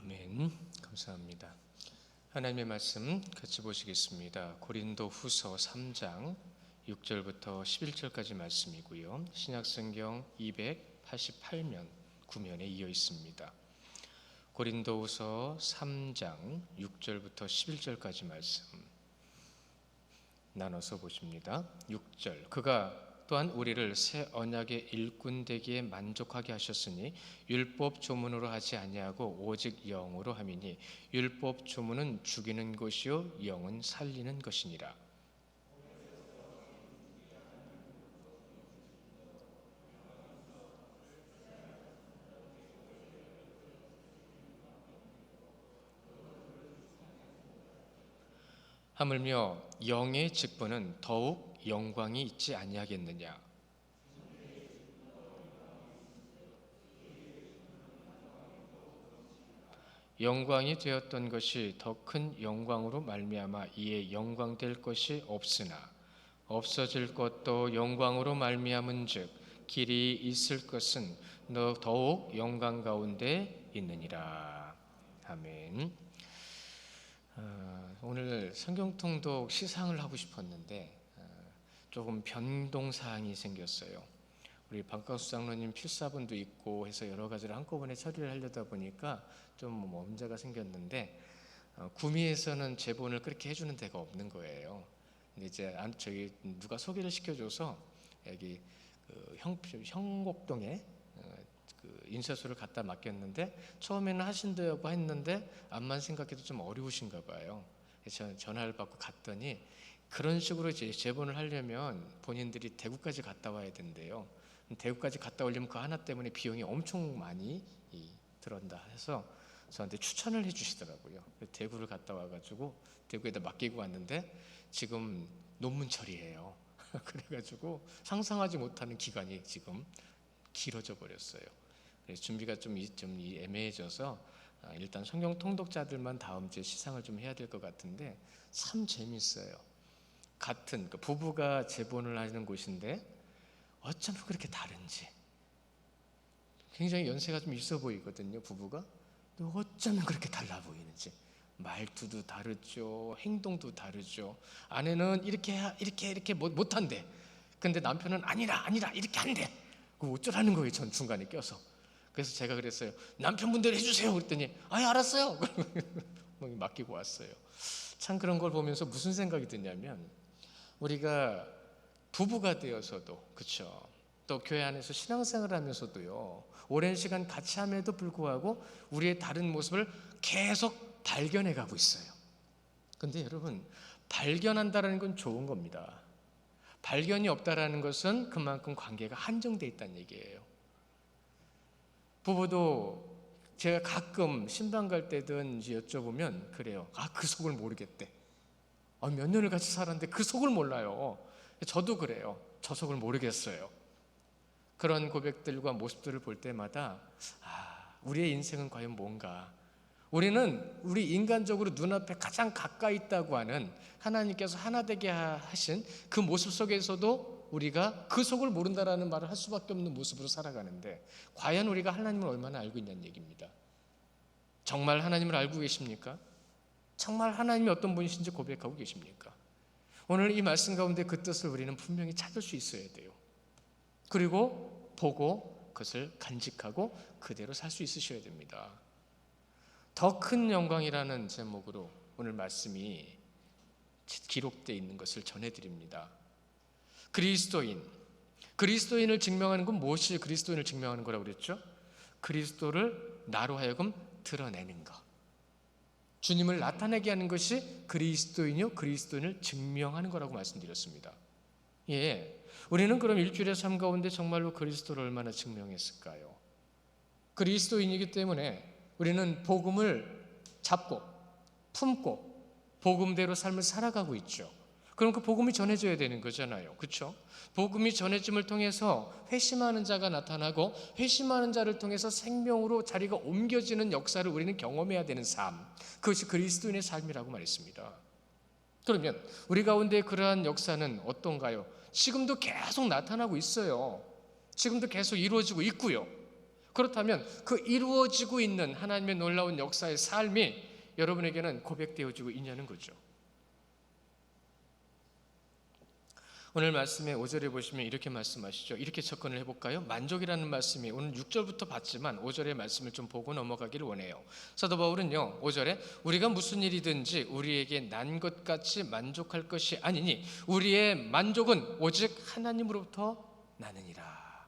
아멘. 감사합니다. 하나님의 말씀 같이 보시겠습니다. 고린도후서 3장 6절부터 11절까지 말씀이고요. 신약성경 288면 9면에 이어 있습니다. 고린도후서 3장 6절부터 11절까지 말씀 나눠서 보십니다. 6절, 그가 또한 우리를 새 언약의 일꾼 되기에 만족하게 하셨으니 율법 조문으로 하지 아니하고 오직 영으로 함이니 율법 조문은 죽이는 것이요 영은 살리는 것이니라. 하물며 영의 직분은 더욱 영광이 있지 아니하겠느냐. 영광이 되었던 것이 더 큰 영광으로 말미암아 이에 영광될 것이 없으나 없어질 것도 영광으로 말미암은즉 길이 있을 것은 더욱 영광 가운데 있느니라. 아멘. 오늘 성경통독 시상을 하고 싶었는데 조금 변동사항이 생겼어요. 우리 박광수 장로님 필사본도 있고 해서 여러 가지를 한꺼번에 처리를 하려다 보니까 좀 문제가 생겼는데 구미에서는 제본을 그렇게 해주는 데가 없는 거예요. 근데 이제 저기 누가 소개를 시켜줘서 여기 형곡동에 인쇄소를 갖다 맡겼는데 처음에는 하신다고 했는데 암만 생각해도 좀 어려우신가 봐요. 그래서 전화를 받고 갔더니 그런 식으로 이제 제본을 하려면 본인들이 대구까지 갔다 와야 된대요. 대구까지 갔다 오려면 그 하나 때문에 비용이 엄청 많이 들었다 해서 저한테 추천을 해주시더라고요. 대구를 갔다 와가지고 대구에다 맡기고 왔는데 지금 논문 처리해요. 그래가지고 상상하지 못하는 기간이 지금 길어져 버렸어요. 그래서 준비가 좀 애매해져서 일단 성경 통독자들만 다음 주에 시상을 좀 해야 될 것 같은데 참 재밌어요. 같은 부부가 제본을 하는 곳인데 어쩜 그렇게 다른지. 굉장히 연세가 좀 있어 보이거든요, 부부가. 또 어쩌면 그렇게 달라 보이는지. 말투도 다르죠, 행동도 다르죠. 아내는 이렇게 못한대. 근데 남편은 아니라 이렇게 한대. 그럼 어쩌라는 거예요, 전 중간에 껴서. 그래서 제가 그랬어요. 남편분대로 해주세요. 그랬더니 알았어요. 맡기고 왔어요. 참 그런 걸 보면서 무슨 생각이 드냐면 우리가 부부가 되어서도 그렇죠. 또 교회 안에서 신앙생활을 하면서도요. 오랜 시간 같이 함에도 불구하고 우리의 다른 모습을 계속 발견해 가고 있어요. 근데 여러분 발견한다는 건 좋은 겁니다. 발견이 없다라는 것은 그만큼 관계가 한정되어 있다는 얘기예요. 부부도 제가 가끔 신방 갈 때든 여쭤보면 그래요. 그 속을 모르겠대. 몇 년을 같이 살았는데 그 속을 몰라요. 저도 그래요. 저 속을 모르겠어요. 그런 고백들과 모습들을 볼 때마다 우리의 인생은 과연 뭔가. 우리는 우리 인간적으로 눈앞에 가장 가까이 있다고 하는 하나님께서 하나 되게 하신 그 모습 속에서도 우리가 그 속을 모른다라는 말을 할 수밖에 없는 모습으로 살아가는데 과연 우리가 하나님을 얼마나 알고 있냐는 얘기입니다. 정말 하나님을 알고 계십니까? 정말 하나님이 어떤 분이신지 고백하고 계십니까? 오늘 이 말씀 가운데 그 뜻을 우리는 분명히 찾을 수 있어야 돼요. 그리고 보고 그것을 간직하고 그대로 살 수 있으셔야 됩니다. 더 큰 영광이라는 제목으로 오늘 말씀이 기록되어 있는 것을 전해드립니다. 그리스도인을 증명하는 건 무엇이 그리스도인을 증명하는 거라고 그랬죠? 그리스도를 나로 하여금 드러내는 것. 주님을 나타내게 하는 것이 그리스도인이요 그리스도인을 증명하는 거라고 말씀드렸습니다. 우리는 그럼 일주일의 삶 가운데 정말로 그리스도를 얼마나 증명했을까요? 그리스도인이기 때문에 우리는 복음을 잡고 품고 복음대로 삶을 살아가고 있죠. 그럼 그 복음이 전해져야 되는 거잖아요. 그렇죠? 복음이 전해짐을 통해서 회심하는 자가 나타나고 회심하는 자를 통해서 생명으로 자리가 옮겨지는 역사를 우리는 경험해야 되는 삶. 그것이 그리스도인의 삶이라고 말했습니다. 그러면 우리 가운데 그러한 역사는 어떤가요? 지금도 계속 나타나고 있어요. 지금도 계속 이루어지고 있고요. 그렇다면 그 이루어지고 있는 하나님의 놀라운 역사의 삶이 여러분에게는 고백되어지고 있냐는 거죠. 오늘 말씀의 5절에 보시면 이렇게 말씀하시죠. 이렇게 접근을 해볼까요? 만족이라는 말씀이 오늘 6절부터 봤지만 5절의 말씀을 좀 보고 넘어가기를 원해요. 사도 바울은요 5절에 우리가 무슨 일이든지 우리에게 난 것 같이 만족할 것이 아니니 우리의 만족은 오직 하나님으로부터 나느니라.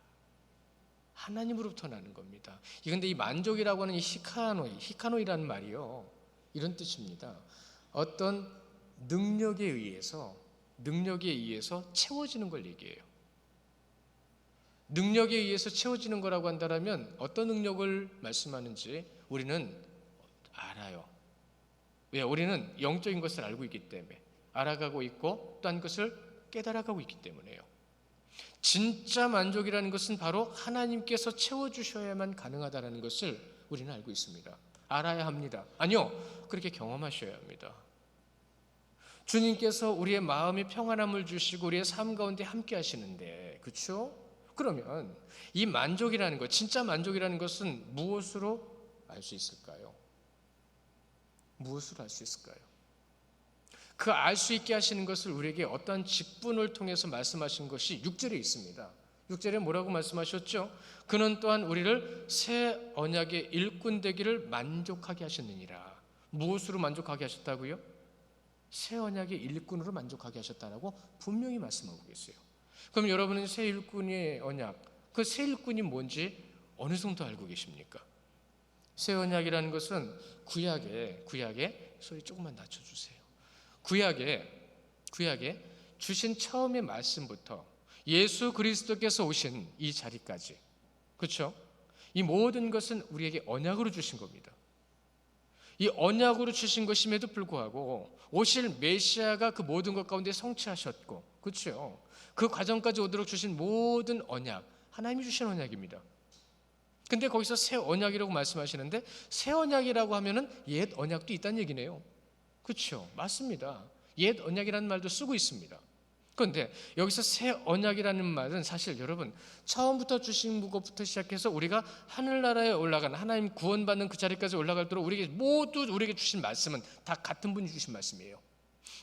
하나님으로부터 나는 겁니다. 그런데 이 만족이라고 하는 이 히카노이라는 말이요 이런 뜻입니다. 어떤 능력에 의해서 채워지는 걸 얘기해요. 능력에 의해서 채워지는 거라고 한다면 어떤 능력을 말씀하는지 우리는 알아요. 왜? 우리는 영적인 것을 알고 있기 때문에 알아가고 있고 또 한 것을 깨달아가고 있기 때문에요. 진짜 만족이라는 것은 바로 하나님께서 채워주셔야만 가능하다는 것을 우리는 알고 있습니다. 알아야 합니다. 아니요, 그렇게 경험하셔야 합니다. 주님께서 우리의 마음에 평안함을 주시고 우리의 삶 가운데 함께 하시는데, 그렇죠? 그러면 이 만족이라는 것, 진짜 만족이라는 것은 무엇으로 알 수 있을까요? 무엇으로 알 수 있을까요? 그 알 수 있게 하시는 것을 우리에게 어떠한 직분을 통해서 말씀하신 것이 6절에 있습니다. 6절에 뭐라고 말씀하셨죠? 그는 또한 우리를 새 언약의 일꾼 되기를 만족하게 하셨느니라. 무엇으로 만족하게 하셨다고요? 새 언약의 일꾼으로 만족하게 하셨다라고 분명히 말씀하고 계세요. 그럼 여러분은 새 일꾼의 언약, 그 새 일꾼이 뭔지 어느 정도 알고 계십니까? 새 언약이라는 것은 구약에 소리 조금만 낮춰주세요. 구약에 주신 처음의 말씀부터 예수 그리스도께서 오신 이 자리까지, 그렇죠? 이 모든 것은 우리에게 언약으로 주신 겁니다. 이 언약으로 주신 것임에도 불구하고 오실 메시아가 그 모든 것 가운데 성취하셨고, 그렇죠? 그 과정까지 오도록 주신 모든 언약, 하나님이 주신 언약입니다. 근데 거기서 새 언약이라고 말씀하시는데 새 언약이라고 하면은 옛 언약도 있다는 얘기네요. 그렇죠? 맞습니다. 옛 언약이라는 말도 쓰고 있습니다. 그런데 여기서 새 언약이라는 말은 사실 여러분 처음부터 주신 것부터 시작해서 우리가 하늘나라에 올라가는 하나님 구원받는 그 자리까지 올라갈도록 우리에게 주신 말씀은 다 같은 분이 주신 말씀이에요.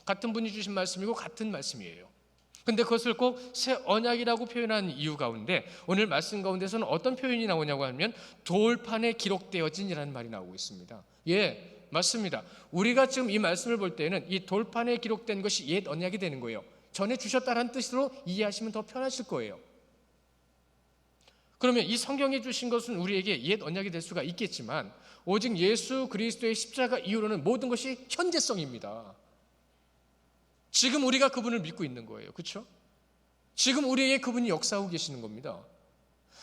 같은 분이 주신 말씀이고 같은 말씀이에요. 근데 그것을 꼭 새 언약이라고 표현한 이유 가운데 오늘 말씀 가운데서는 어떤 표현이 나오냐고 하면 돌판에 기록되어진이라는 말이 나오고 있습니다. 예, 맞습니다. 우리가 지금 이 말씀을 볼 때는 이 돌판에 기록된 것이 옛 언약이 되는 거예요. 전해 주셨다는 뜻으로 이해하시면 더 편하실 거예요. 그러면 이 성경에 주신 것은 우리에게 옛 언약이 될 수가 있겠지만 오직 예수 그리스도의 십자가 이후로는 모든 것이 현재성입니다. 지금 우리가 그분을 믿고 있는 거예요. 그렇죠? 지금 우리에게 그분이 역사하고 계시는 겁니다.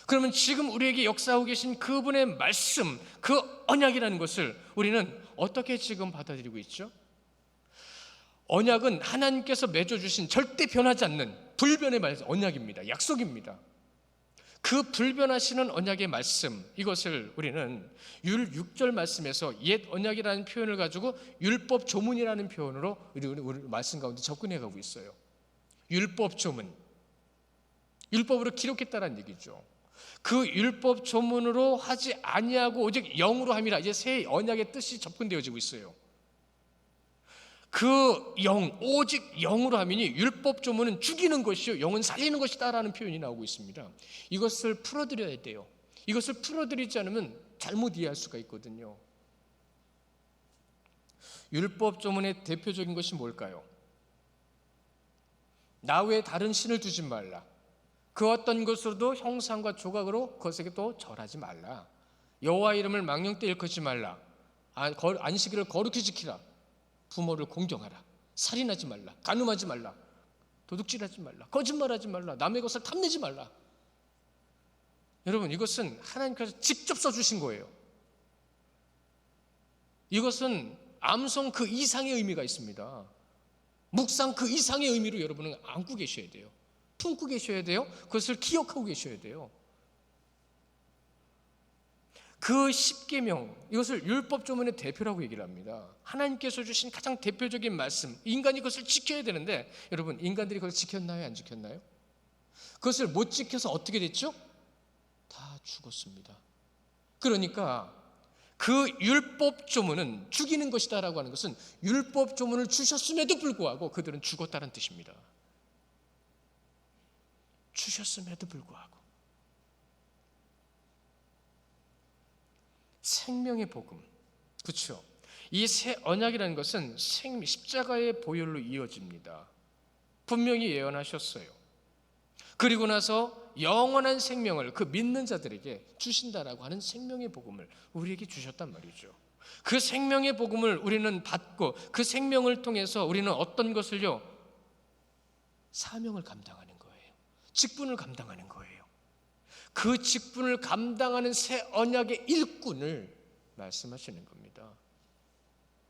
그러면 지금 우리에게 역사하고 계신 그분의 말씀, 그 언약이라는 것을 우리는 어떻게 지금 받아들이고 있죠? 언약은 하나님께서 맺어주신 절대 변하지 않는 불변의 언약입니다. 약속입니다. 그 불변하시는 언약의 말씀, 이것을 우리는 율 6절 말씀에서 옛 언약이라는 표현을 가지고 율법 조문이라는 표현으로 우리 말씀 가운데 접근해 가고 있어요. 율법 조문, 율법으로 기록했다는 얘기죠. 그 율법 조문으로 하지 아니하고 오직 영으로 함이라, 이제 새 언약의 뜻이 접근되어지고 있어요. 그 영, 오직 영으로 하면이 율법 조문은 죽이는 것이요 영은 살리는 것이다라는 표현이 나오고 있습니다. 이것을 풀어드려야 돼요. 이것을 풀어드리지 않으면 잘못 이해할 수가 있거든요. 율법 조문의 대표적인 것이 뭘까요? 나 외에 다른 신을 두지 말라. 그 어떤 것으로도 형상과 조각으로 그것에게 또 절하지 말라. 여호와 이름을 망령 때 일컫지 말라. 안식일을 거룩히 지키라. 부모를 공경하라. 살인하지 말라. 간음하지 말라. 도둑질하지 말라. 거짓말하지 말라. 남의 것을 탐내지 말라. 여러분, 이것은 하나님께서 직접 써주신 거예요. 이것은 암송 그 이상의 의미가 있습니다. 묵상 그 이상의 의미로 여러분은 안고 계셔야 돼요. 품고 계셔야 돼요. 그것을 기억하고 계셔야 돼요. 그 십계명, 이것을 율법 조문의 대표라고 얘기를 합니다. 하나님께서 주신 가장 대표적인 말씀, 인간이 그것을 지켜야 되는데 여러분, 인간들이 그걸 지켰나요? 안 지켰나요? 그것을 못 지켜서 어떻게 됐죠? 다 죽었습니다. 그러니까 그 율법 조문은 죽이는 것이다라고 하는 것은 율법 조문을 주셨음에도 불구하고 그들은 죽었다는 뜻입니다. 주셨음에도 불구하고 생명의 복음, 그렇죠? 이 새 언약이라는 것은 십자가의 보혈로 이어집니다. 분명히 예언하셨어요. 그리고 나서 영원한 생명을 그 믿는 자들에게 주신다라고 하는 생명의 복음을 우리에게 주셨단 말이죠. 그 생명의 복음을 우리는 받고 그 생명을 통해서 우리는 어떤 것을요? 사명을 감당하는 거예요. 직분을 감당하는 거예요. 그 직분을 감당하는 새 언약의 일꾼을 말씀하시는 겁니다.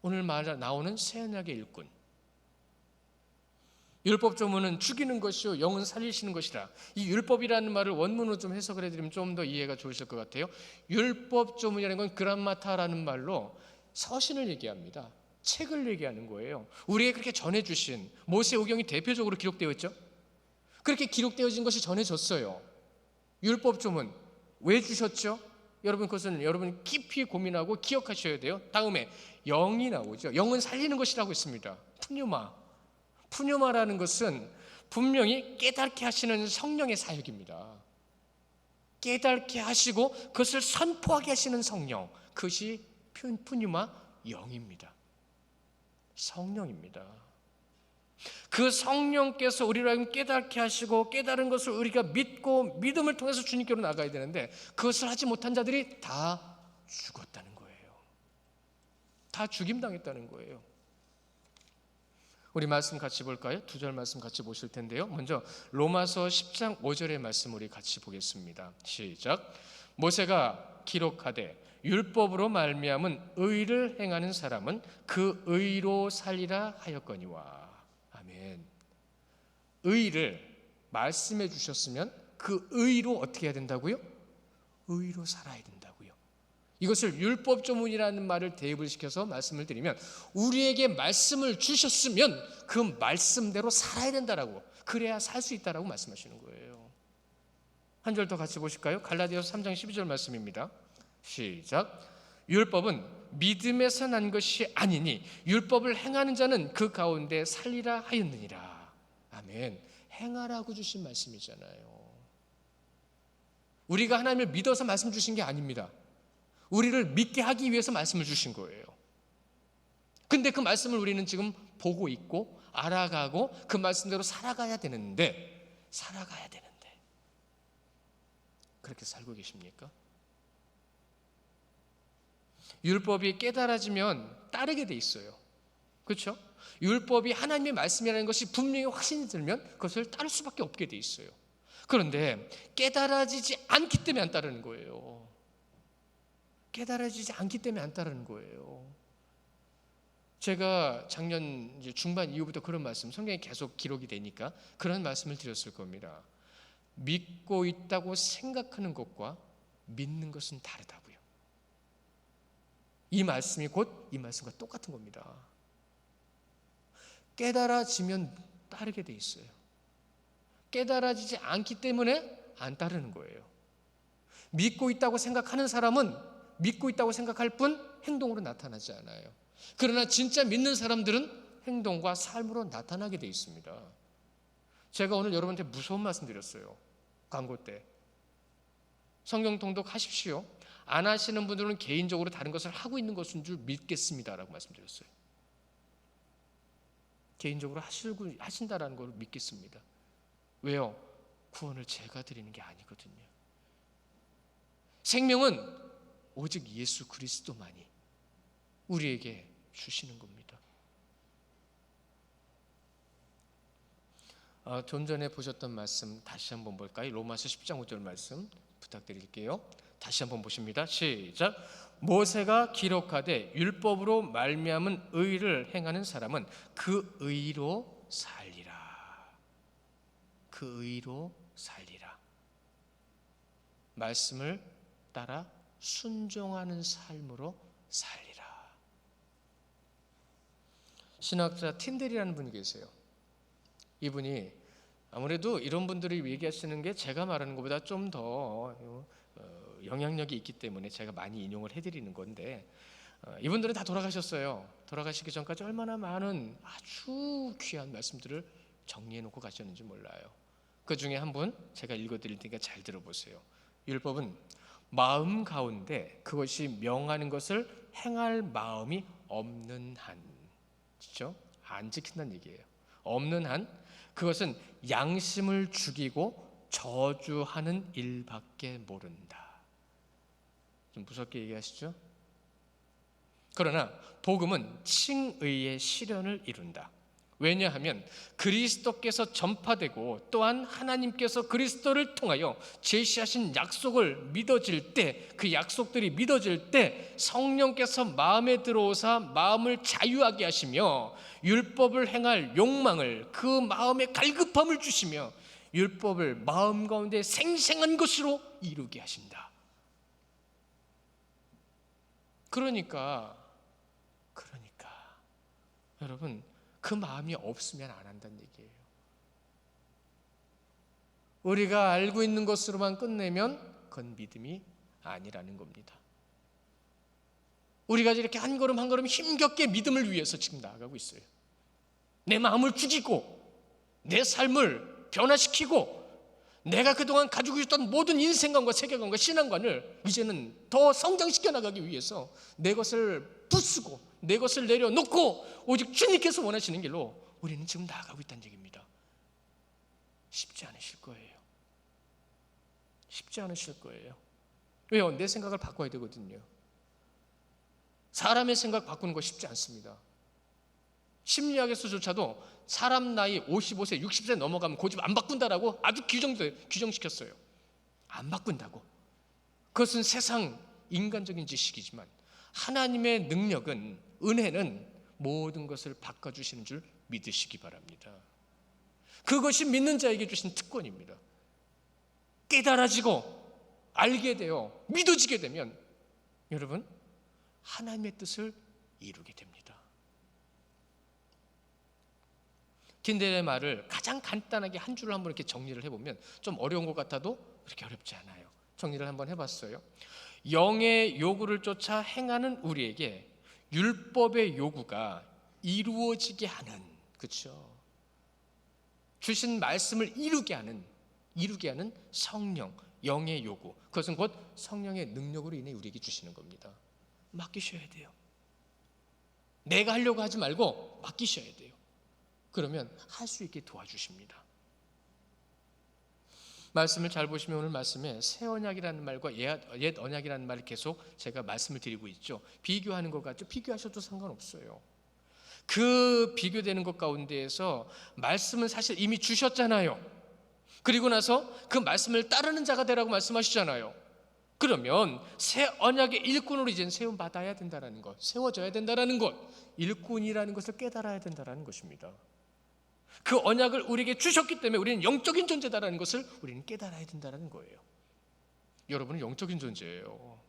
오늘 나오는 새 언약의 일꾼. 율법 조문은 죽이는 것이요 영은 살리시는 것이라. 이 율법이라는 말을 원문으로 좀 해석을 해드리면 좀 더 이해가 좋으실 것 같아요. 율법 조문이라는 건 그람마타라는 말로 서신을 얘기합니다. 책을 얘기하는 거예요. 우리에게 그렇게 전해주신 모세오경이 대표적으로 기록되어 있죠. 그렇게 기록되어진 것이 전해졌어요. 율법 조문 왜 주셨죠? 여러분 그것은 여러분 깊이 고민하고 기억하셔야 돼요. 다음에 영이 나오죠. 영은 살리는 것이라고 했습니다. 푸뉴마라는 것은 분명히 깨닫게 하시는 성령의 사역입니다. 깨닫게 하시고 그것을 선포하게 하시는 성령, 그것이 푸뉴마 영입니다. 성령입니다. 그 성령께서 우리를 하여금 깨닫게 하시고 깨달은 것을 우리가 믿고 믿음을 통해서 주님께로 나가야 되는데 그것을 하지 못한 자들이 다 죽었다는 거예요. 다 죽임당했다는 거예요. 우리 말씀 같이 볼까요? 2절 말씀 같이 보실 텐데요. 먼저 로마서 10장 5절의 말씀 우리 같이 보겠습니다. 시작. 모세가 기록하되 율법으로 말미암은 의를 행하는 사람은 그 의로 살리라 하였거니와. 아멘. 의를 말씀해 주셨으면 그 의로 어떻게 해야 된다고요? 의로 살아야 된다고요. 이것을 율법 조문이라는 말을 대입을 시켜서 말씀을 드리면 우리에게 말씀을 주셨으면 그 말씀대로 살아야 된다라고, 그래야 살 수 있다라고 말씀하시는 거예요. 한 절 더 같이 보실까요? 갈라디아서 3장 12절 말씀입니다. 시작. 율법은 믿음에서 난 것이 아니니 율법을 행하는 자는 그 가운데 살리라 하였느니라. 아멘. 행하라고 주신 말씀이잖아요. 우리가 하나님을 믿어서 말씀 주신 게 아닙니다. 우리를 믿게 하기 위해서 말씀을 주신 거예요. 근데 그 말씀을 우리는 지금 보고 있고 알아가고 그 말씀대로 살아가야 되는데 그렇게 살고 계십니까? 율법이 깨달아지면 따르게 돼 있어요. 그렇죠? 율법이 하나님의 말씀이라는 것이 분명히 확신이 들면 그것을 따를 수밖에 없게 돼 있어요. 그런데 깨달아지지 않기 때문에 안 따르는 거예요. 깨달아지지 않기 때문에 안 따르는 거예요. 제가 작년 이제 중반 이후부터 그런 말씀, 성경에 계속 기록이 되니까 그런 말씀을 드렸을 겁니다. 믿고 있다고 생각하는 것과 믿는 것은 다르다고요. 이 말씀이 곧 이 말씀과 똑같은 겁니다. 깨달아지면 따르게 돼 있어요. 깨달아지지 않기 때문에 안 따르는 거예요. 믿고 있다고 생각하는 사람은 믿고 있다고 생각할 뿐 행동으로 나타나지 않아요. 그러나 진짜 믿는 사람들은 행동과 삶으로 나타나게 돼 있습니다. 제가 오늘 여러분한테 무서운 말씀 드렸어요. 광고 때. 성경 통독하십시오. 안 하시는 분들은 개인적으로 다른 것을 하고 있는 것인 줄 믿겠습니다라고 말씀드렸어요. 개인적으로 하신다라는 걸 믿겠습니다. 왜요? 구원을 제가 드리는 게 아니거든요. 생명은 오직 예수 그리스도만이 우리에게 주시는 겁니다. 좀 전에 보셨던 말씀 다시 한번 볼까요? 로마서 10장 5절 말씀 부탁드릴게요. 다시 한번 보십니다. 시작. 모세가 기록하되 율법으로 말미암은 의를 행하는 사람은 그 의로 살리라. 그 의로 살리라. 말씀을 따라 순종하는 삶으로 살리라. 신학자 틴델이라는 분이 계세요. 이분이 아무래도 이런 분들이 얘기하시는 게 제가 말하는 것보다 좀 더 영향력이 있기 때문에 제가 많이 인용을 해드리는 건데, 이분들은 다 돌아가셨어요. 돌아가시기 전까지 얼마나 많은 아주 귀한 말씀들을 정리해 놓고 가셨는지 몰라요. 그 중에 한 분 제가 읽어드릴 테니까 잘 들어보세요. 율법은 마음 가운데 그것이 명하는 것을 행할 마음이 없는 한, 그렇죠? 안 지킨다는 얘기예요. 없는 한 그것은 양심을 죽이고 저주하는 일밖에 모른다. 좀 무섭게 얘기하시죠? 그러나 복음은 칭의의 실현을 이룬다. 왜냐하면 그리스도께서 전파되고 또한 하나님께서 그리스도를 통하여 제시하신 약속을 믿어질 때, 그 약속들이 믿어질 때 성령께서 마음에 들어오사 마음을 자유하게 하시며 율법을 행할 욕망을, 그 마음의 갈급함을 주시며 율법을 마음 가운데 생생한 것으로 이루게 하신다. 그러니까 여러분, 그 마음이 없으면 안 한다는 얘기예요. 우리가 알고 있는 것으로만 끝내면 그건 믿음이 아니라는 겁니다. 우리가 이렇게 한 걸음 한 걸음 힘겹게 믿음을 위해서 지금 나아가고 있어요. 내 마음을 죽이고 내 삶을 변화시키고 내가 그동안 가지고 있던 모든 인생관과 세계관과 신앙관을 이제는 더 성장시켜 나가기 위해서 내 것을 부수고 내 것을 내려놓고 오직 주님께서 원하시는 길로 우리는 지금 나아가고 있다는 얘기입니다. 쉽지 않으실 거예요. 쉽지 않으실 거예요. 왜요? 내 생각을 바꿔야 되거든요. 사람의 생각 바꾸는 거 쉽지 않습니다. 심리학에서조차도 사람 나이 55세, 60세 넘어가면 고집 안 바꾼다라고 아주 규정시켰어요. 안 바꾼다고. 그것은 세상 인간적인 지식이지만 하나님의 능력은, 은혜는 모든 것을 바꿔주시는 줄 믿으시기 바랍니다. 그것이 믿는 자에게 주신 특권입니다. 깨달아지고 알게 되어 믿어지게 되면 여러분, 하나님의 뜻을 이루게 됩니다. 킨델의 말을 가장 간단하게 한 줄을 한번 이렇게 정리를 해보면 좀 어려운 것 같아도 그렇게 어렵지 않아요. 정리를 한번 해봤어요. 영의 요구를 쫓아 행하는 우리에게 율법의 요구가 이루어지게 하는, 그렇죠? 주신 말씀을 이루게 하는 성령, 영의 요구, 그것은 곧 성령의 능력으로 인해 우리에게 주시는 겁니다. 맡기셔야 돼요. 내가 하려고 하지 말고 맡기셔야 돼요. 그러면 할 수 있게 도와주십니다. 말씀을 잘 보시면 오늘 말씀에 새 언약이라는 말과 옛 언약이라는 말을 계속 제가 말씀을 드리고 있죠. 비교하는 것 같죠? 비교하셔도 상관없어요. 그 비교되는 것 가운데에서 말씀은 사실 이미 주셨잖아요. 그리고 나서 그 말씀을 따르는 자가 되라고 말씀하시잖아요. 그러면 새 언약의 일꾼으로 이제는 세움받아야 된다는 것, 세워져야 된다는 것, 일꾼이라는 것을 깨달아야 된다는 것입니다. 그 언약을 우리에게 주셨기 때문에 우리는 영적인 존재다라는 것을 우리는 깨달아야 된다는 거예요. 여러분은 영적인 존재예요.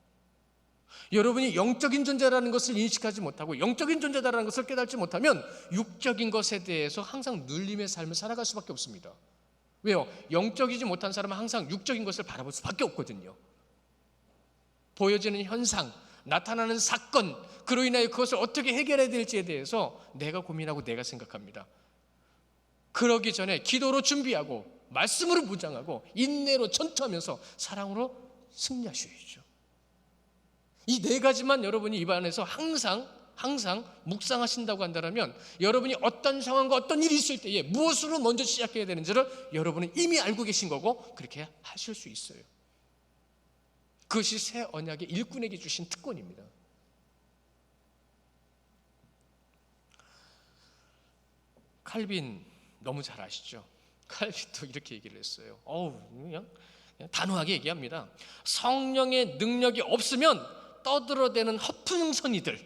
여러분이 영적인 존재라는 것을 인식하지 못하고 영적인 존재다라는 것을 깨닫지 못하면 육적인 것에 대해서 항상 눌림의 삶을 살아갈 수밖에 없습니다. 왜요? 영적이지 못한 사람은 항상 육적인 것을 바라볼 수밖에 없거든요. 보여지는 현상, 나타나는 사건, 그로 인하여 그것을 어떻게 해결해야 될지에 대해서 내가 고민하고 내가 생각합니다. 그러기 전에 기도로 준비하고 말씀으로 무장하고 인내로 전투하면서 사랑으로 승리하셔야죠. 이 네 가지만 여러분이 입안에서 항상 묵상하신다고 한다면 여러분이 어떤 상황과 어떤 일이 있을 때에 무엇으로 먼저 시작해야 되는지를 여러분은 이미 알고 계신 거고 그렇게 하실 수 있어요. 그것이 새 언약의 일꾼에게 주신 특권입니다. 칼빈 너무 잘 아시죠? 칼빈도 이렇게 얘기를 했어요. 그냥 단호하게 얘기합니다. 성령의 능력이 없으면 떠들어대는 허풍성이들,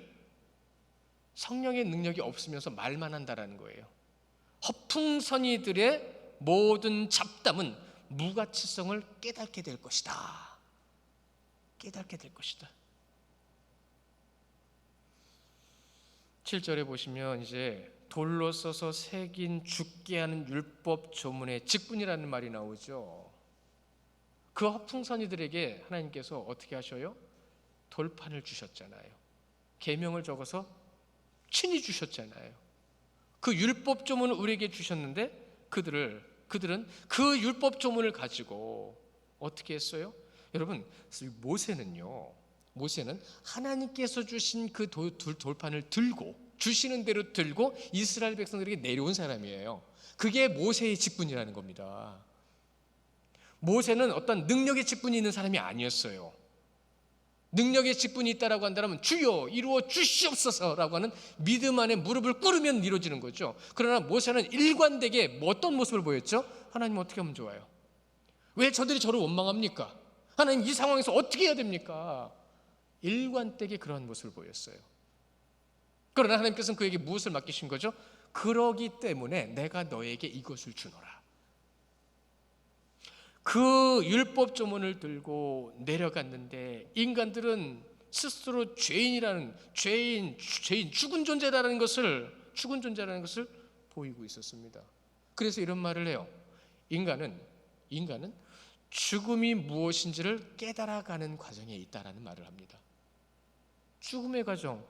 성령의 능력이 없으면서 말만 한다라는 거예요. 허풍성이들의 모든 잡담은 무가치성을 깨닫게 될 것이다. 깨닫게 될 것이다. 7절에 보시면 이제 돌로 써서 새긴 죽게 하는 율법 조문의 직분이라는 말이 나오죠. 그 허풍선이들에게 하나님께서 어떻게 하셔요? 돌판을 주셨잖아요. 계명을 적어서 친히 주셨잖아요. 그 율법 조문을 우리에게 주셨는데 그들은 그 율법 조문을 가지고 어떻게 했어요? 여러분, 모세는 하나님께서 주신 그 돌판을 들고, 주시는 대로 들고 이스라엘 백성들에게 내려온 사람이에요. 그게 모세의 직분이라는 겁니다. 모세는 어떤 능력의 직분이 있는 사람이 아니었어요. 능력의 직분이 있다라고 한다면 주여 이루어 주시옵소서라고 하는 믿음 안에 무릎을 꿇으면 이루어지는 거죠. 그러나 모세는 일관되게 어떤 모습을 보였죠? 하나님 어떻게 하면 좋아요? 왜 저들이 저를 원망합니까? 하나님 이 상황에서 어떻게 해야 됩니까? 일관되게 그러한 모습을 보였어요. 그러나 하나님께서는 그에게 무엇을 맡기신 거죠? 그러기 때문에 내가 너에게 이것을 주노라. 그 율법 조문을 들고 내려갔는데 인간들은 스스로 죄인, 죽은 존재라는 것을 보이고 있었습니다. 그래서 이런 말을 해요. 인간은 죽음이 무엇인지를 깨달아가는 과정에 있다라는 말을 합니다. 죽음의 과정.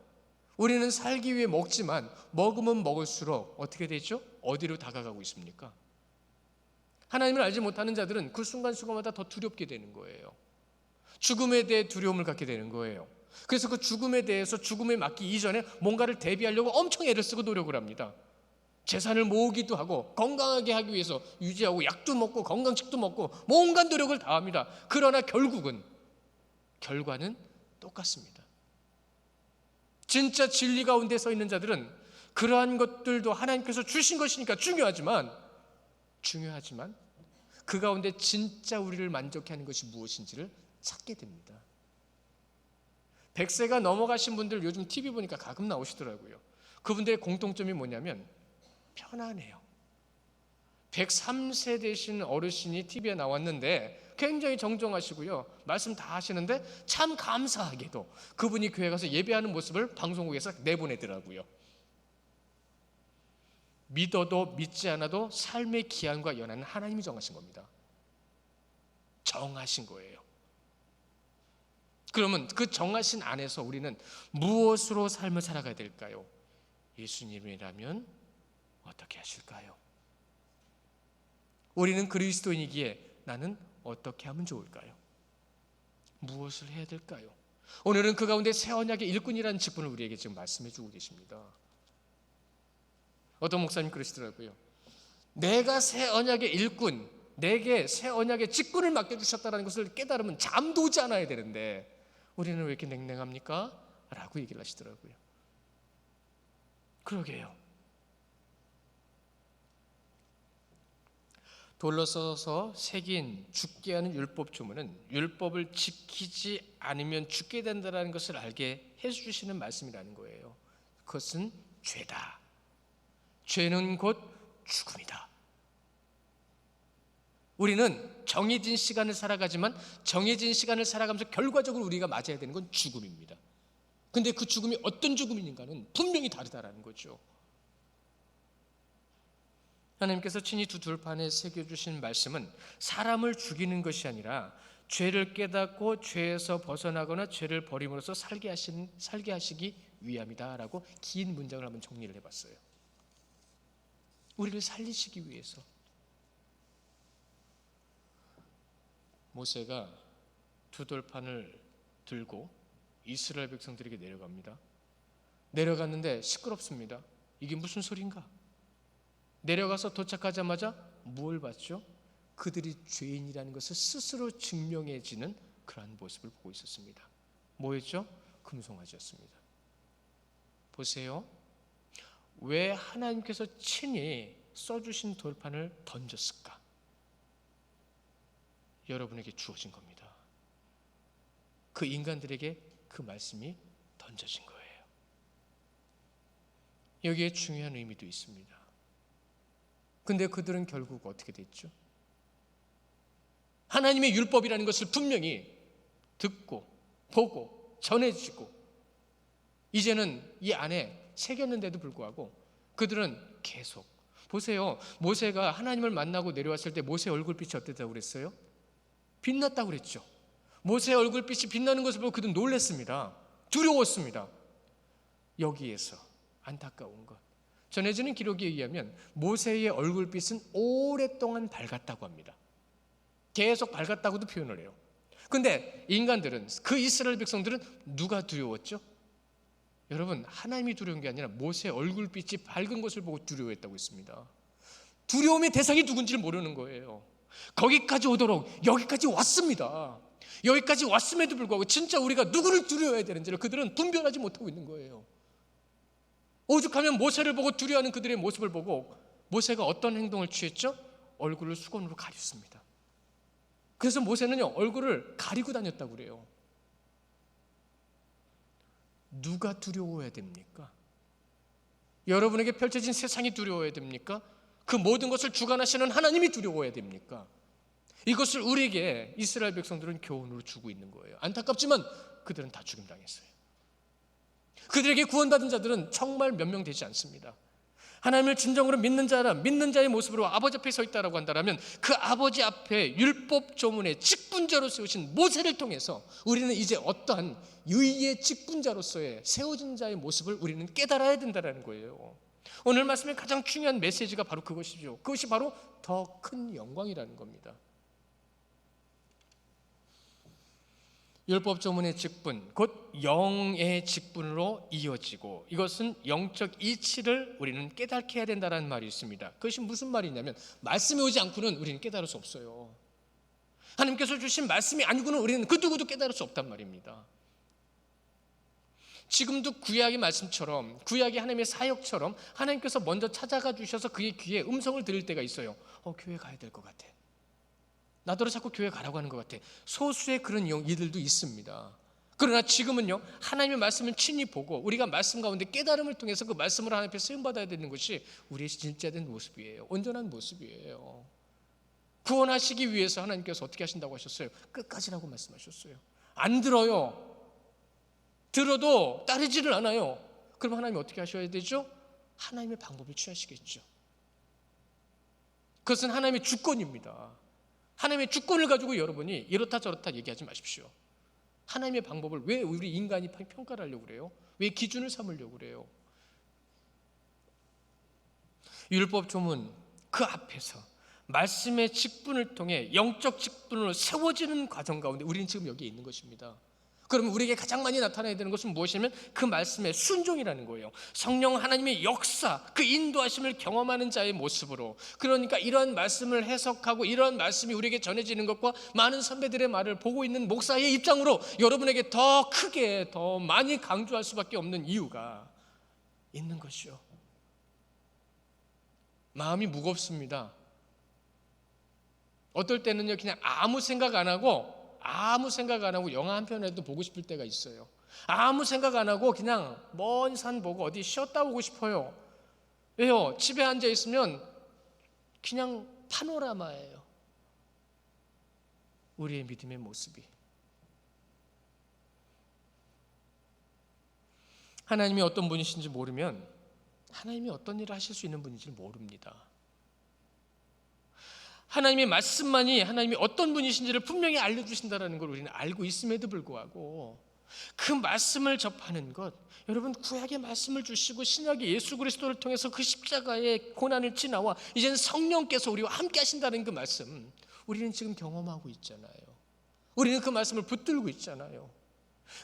우리는 살기 위해 먹지만 먹으면 먹을수록 어떻게 되죠? 어디로 다가가고 있습니까? 하나님을 알지 못하는 자들은 그 순간순간마다 더 두렵게 되는 거예요. 죽음에 대해 두려움을 갖게 되는 거예요. 그래서 그 죽음에 대해서 죽음에 맞기 이전에 뭔가를 대비하려고 엄청 애를 쓰고 노력을 합니다. 재산을 모으기도 하고 건강하게 하기 위해서 유지하고 약도 먹고 건강식도 먹고 온갖 노력을 다합니다. 그러나 결과는 똑같습니다. 진짜 진리 가운데 서 있는 자들은 그러한 것들도 하나님께서 주신 것이니까 중요하지만 그 가운데 진짜 우리를 만족해 하는 것이 무엇인지를 찾게 됩니다. 100세가 넘어가신 분들 요즘 TV 보니까 가끔 나오시더라고요. 그분들의 공통점이 뭐냐면 편안해요. 103세 되신 어르신이 TV에 나왔는데 굉장히 정정하시고요. 말씀 다 하시는데 참 감사하게도 그분이 교회 가서 예배하는 모습을 방송국에서 내보내더라고요. 믿어도 믿지 않아도 삶의 기한과 연한은 하나님이 정하신 겁니다. 정하신 거예요. 그러면 그 정하신 안에서 우리는 무엇으로 삶을 살아가야 될까요? 예수님이라면 어떻게 하실까요? 우리는 그리스도인이기에 나는 어떻게 하면 좋을까요? 무엇을 해야 될까요? 오늘은 그 가운데 새 언약의 일꾼이라는 직분을 우리에게 지금 말씀해 주고 계십니다. 어떤 목사님 그러시더라고요. 내가 새 언약의 일꾼, 내게 새 언약의 직분을 맡겨주셨다는 것을 깨달으면 잠도 오지 않아야 되는데 우리는 왜 이렇게 냉랭합니까? 라고 얘기를 하시더라고요. 그러게요. 돌로 써서 새긴 죽게 하는 율법 조문은 율법을 지키지 않으면 죽게 된다는 것을 알게 해주시는 말씀이라는 거예요. 그것은 죄다. 죄는 곧 죽음이다. 우리는 정해진 시간을 살아가지만 정해진 시간을 살아가면서 결과적으로 우리가 맞아야 되는 건 죽음입니다. 근데 그 죽음이 어떤 죽음인가는 분명히 다르다라는 거죠. 하나님께서 친히 두 돌판에 새겨주신 말씀은 사람을 죽이는 것이 아니라 죄를 깨닫고 죄에서 벗어나거나 죄를 버림으로써 살게 하시기 위함이다라고 긴 문장을 한번 정리를 해봤어요. 우리를 살리시기 위해서. 모세가 두 돌판을 들고 이스라엘 백성들에게 내려갑니다. 내려갔는데 시끄럽습니다. 이게 무슨 소린가? 내려가서 도착하자마자 뭘 봤죠? 그들이 죄인이라는 것을 스스로 증명해지는 그러한 모습을 보고 있었습니다. 뭐였죠? 금송아지였습니다. 보세요. 왜 하나님께서 친히 써주신 돌판을 던졌을까? 여러분에게 주어진 겁니다. 그 인간들에게 그 말씀이 던져진 거예요. 여기에 중요한 의미도 있습니다. 근데 그들은 결국 어떻게 됐죠? 하나님의 율법이라는 것을 분명히 듣고 보고 전해지고 이제는 이 안에 새겼는데도 불구하고 그들은 계속 보세요. 모세가 하나님을 만나고 내려왔을 때 모세 얼굴빛이 어땠다고 그랬어요? 빛났다고 그랬죠. 모세의 얼굴빛이 빛나는 것을 보고 그들은 놀랐습니다. 두려웠습니다. 여기에서 안타까운 것, 전해지는 기록에 의하면 모세의 얼굴빛은 오랫동안 밝았다고 합니다. 계속 밝았다고도 표현을 해요. 근데 인간들은, 그 이스라엘 백성들은 누가 두려웠죠? 여러분, 하나님이 두려운 게 아니라 모세의 얼굴빛이 밝은 것을 보고 두려워했다고 했습니다. 두려움의 대상이 누군지를 모르는 거예요. 거기까지 오도록 여기까지 왔습니다. 여기까지 왔음에도 불구하고 진짜 우리가 누구를 두려워해야 되는지를 그들은 분별하지 못하고 있는 거예요. 오죽하면 모세를 보고 두려워하는 그들의 모습을 보고 모세가 어떤 행동을 취했죠? 얼굴을 수건으로 가렸습니다. 그래서 모세는요, 얼굴을 가리고 다녔다고 그래요. 누가 두려워해야 됩니까? 여러분에게 펼쳐진 세상이 두려워해야 됩니까? 그 모든 것을 주관하시는 하나님이 두려워해야 됩니까? 이것을 우리에게 이스라엘 백성들은 교훈으로 주고 있는 거예요. 안타깝지만 그들은 다 죽임당했어요. 그들에게 구원받은 자들은 정말 몇 명 되지 않습니다. 하나님을 진정으로 믿는 자라, 믿는 자의 모습으로 아버지 앞에 서 있다라고 한다면 그 아버지 앞에 율법 조문의 직분자로 세우신 모세를 통해서 우리는 이제 어떠한 유의의 직분자로서의 세워진 자의 모습을 우리는 깨달아야 된다는 거예요. 오늘 말씀의 가장 중요한 메시지가 바로 그것이죠. 그것이 바로 더 큰 영광이라는 겁니다. 율법 조문의 직분, 곧 영의 직분으로 이어지고, 이것은 영적 이치를 우리는 깨닫게 해야 된다는 말이 있습니다. 그것이 무슨 말이냐면, 말씀이 오지 않고는 우리는 깨달을 수 없어요. 하나님께서 주신 말씀이 아니고는 우리는 그 누구도 깨달을 수 없단 말입니다. 지금도 구약의 말씀처럼, 구약의 하나님의 사역처럼 하나님께서 먼저 찾아가 주셔서 그의 귀에 음성을 들을 때가 있어요. 교회 가야 될 것 같아. 나더러 자꾸 교회 가라고 하는 것 같아. 소수의 그런 이들도 있습니다. 그러나 지금은요, 하나님의 말씀을 친히 보고 우리가 말씀 가운데 깨달음을 통해서 그 말씀을 하나님 앞에 쓰임받아야 되는 것이 우리의 진짜된 모습이에요. 온전한 모습이에요. 구원하시기 위해서 하나님께서 어떻게 하신다고 하셨어요? 끝까지라고 말씀하셨어요. 안 들어요. 들어도 따르지를 않아요. 그럼 하나님이 어떻게 하셔야 되죠? 하나님의 방법을 취하시겠죠. 그것은 하나님의 주권입니다. 하나님의 주권을 가지고 여러분이 이렇다 저렇다 얘기하지 마십시오. 하나님의 방법을 왜 우리 인간이 평가를 하려고 그래요? 왜 기준을 삼으려고 그래요? 율법 조문 그 앞에서 말씀의 직분을 통해 영적 직분으로 세워지는 과정 가운데 우리는 지금 여기에 있는 것입니다. 그러면 우리에게 가장 많이 나타나야 되는 것은 무엇이냐면 그 말씀의 순종이라는 거예요. 성령 하나님의 역사, 그 인도하심을 경험하는 자의 모습으로, 그러니까 이러한 말씀을 해석하고 이러한 말씀이 우리에게 전해지는 것과 많은 선배들의 말을 보고 있는 목사의 입장으로 여러분에게 더 크게 더 많이 강조할 수밖에 없는 이유가 있는 것이요. 마음이 무겁습니다. 어떨 때는요, 그냥 아무 생각 안 하고 영화 한 편에도 보고 싶을 때가 있어요. 아무 생각 안 하고 그냥 먼 산 보고 어디 쉬었다 오고 싶어요. 왜요? 집에 앉아 있으면 그냥 파노라마예요. 우리의 믿음의 모습이. 하나님이 어떤 분이신지 모르면 하나님이 어떤 일을 하실 수 있는 분인지 모릅니다. 하나님의 말씀만이 하나님이 어떤 분이신지를 분명히 알려주신다는 걸 우리는 알고 있음에도 불구하고 그 말씀을 접하는 것, 여러분 구약의 말씀을 주시고 신약의 예수 그리스도를 통해서 그 십자가의 고난을 지나와 이제는 성령께서 우리와 함께 하신다는 그 말씀, 우리는 지금 경험하고 있잖아요. 우리는 그 말씀을 붙들고 있잖아요.